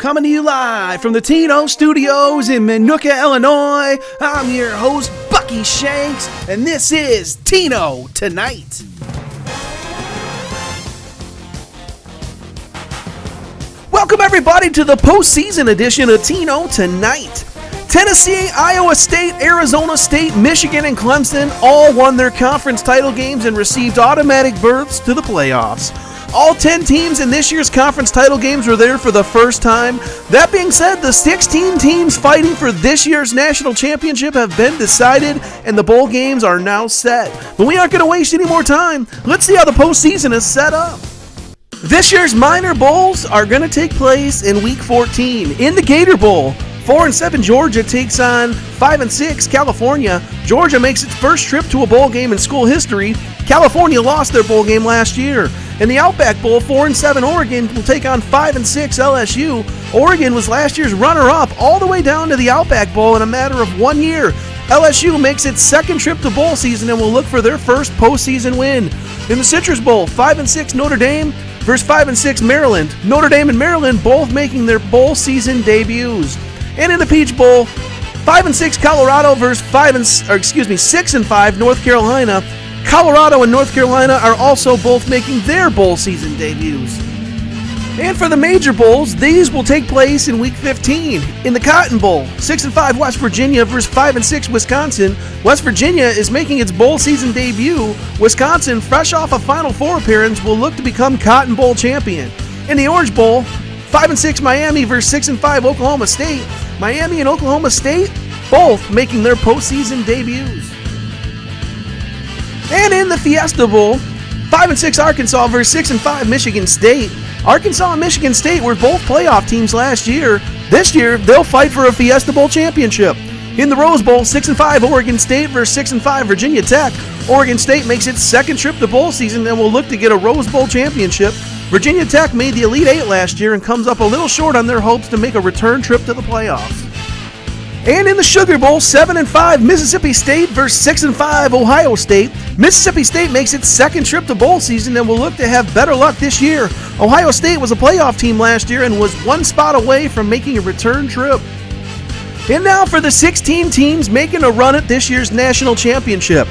Coming to you live from the Tino Studios in Minooka, Illinois. I'm your host, Bucky Shanks, and this is Tino Tonight. Welcome everybody to the postseason edition of Tino Tonight. Tennessee, Iowa State, Arizona State, Michigan, and Clemson all won their conference title games and received automatic berths to the playoffs. All 10 teams in this year's conference title games were there for the first time. That being said, the 16 teams fighting for this year's national championship have been decided, and the bowl games are now set. But we aren't going to waste any more time. Let's see how the postseason is set up. This year's minor bowls are going to take place in Week 14. In the Gator Bowl, 4-7 Georgia takes on 5-6 California. Georgia makes its first trip to a bowl game in school history. California lost their bowl game last year. In the Outback Bowl, 4-7 Oregon will take on 5-6 LSU. Oregon was last year's runner-up all the way down to the Outback Bowl in a matter of 1 year. LSU makes its second trip to bowl season and will look for their first postseason win. In the Citrus Bowl, 5-6 Notre Dame versus 5-6 Maryland. Notre Dame and Maryland both making their bowl season debuts. And in the Peach Bowl, 5-6 Colorado versus 6-5 North Carolina. Colorado and North Carolina are also both making their bowl season debuts. And for the major bowls, these will take place in Week 15. In the Cotton Bowl, 6-5 West Virginia versus 5-6 Wisconsin. West Virginia is making its bowl season debut. Wisconsin, fresh off a Final Four appearance, will look to become Cotton Bowl champion. In the Orange Bowl, 5-6 Miami versus 6-5 Oklahoma State. Miami and Oklahoma State both making their postseason debuts. And in the Fiesta Bowl, 5-6 Arkansas versus 6-5 Michigan State. Arkansas and Michigan State were both playoff teams last year. This year, they'll fight for a Fiesta Bowl championship. In the Rose Bowl, 6-5 Oregon State versus 6-5 Virginia Tech. Oregon State makes its second trip to bowl season and will look to get a Rose Bowl championship. Virginia Tech made the Elite Eight last year and comes up a little short on their hopes to make a return trip to the playoffs. And in the Sugar Bowl, 7-5 Mississippi State versus 6-5 Ohio State. Mississippi State makes its second trip to bowl season and will look to have better luck this year. Ohio State was a playoff team last year and was one spot away from making a return trip. And now for the 16 teams making a run at this year's national championship.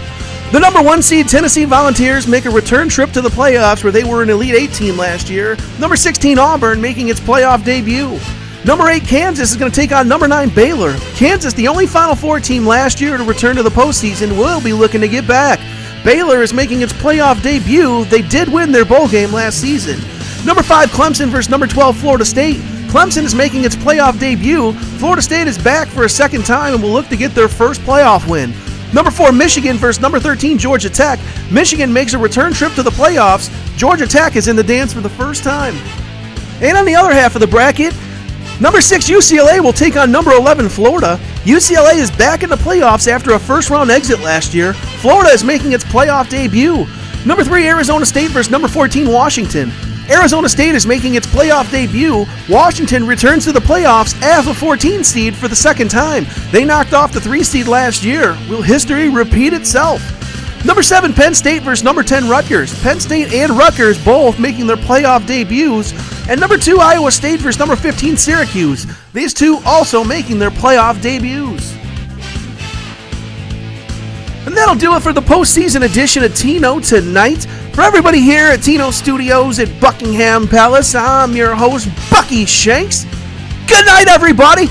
The number 1 seed Tennessee Volunteers make a return trip to the playoffs where they were an Elite Eight team last year. Number 16 Auburn making its playoff debut. Number 8 Kansas is going to take on number 9 Baylor. Kansas, the only Final Four team last year to return to the postseason, will be looking to get back. Baylor is making its playoff debut. They did win their bowl game last season. Number 5 Clemson versus number 12 Florida State. Clemson is making its playoff debut. Florida State is back for a second time and will look to get their first playoff win. Number 4 Michigan versus number 13 Georgia Tech. Michigan makes a return trip to the playoffs. Georgia Tech is in the dance for the first time. And on the other half of the bracket, number 6 UCLA will take on number 11 Florida. UCLA is back in the playoffs after a first-round exit last year. Florida is making its playoff debut. Number 3 Arizona State versus number 14 Washington. Arizona State is making its playoff debut. Washington returns to the playoffs as a 14 seed for the second time. They knocked off the 3 seed last year. Will history repeat itself? Number 7 Penn State versus number 10 Rutgers. Penn State and Rutgers both making their playoff debuts. And number 2 Iowa State versus number 15 Syracuse. These two also making their playoff debuts. And that'll do it for the postseason edition of Tino Tonight. For everybody here at Tino Studios at Buckingham Palace, I'm your host, Bucky Shanks. Good night, everybody.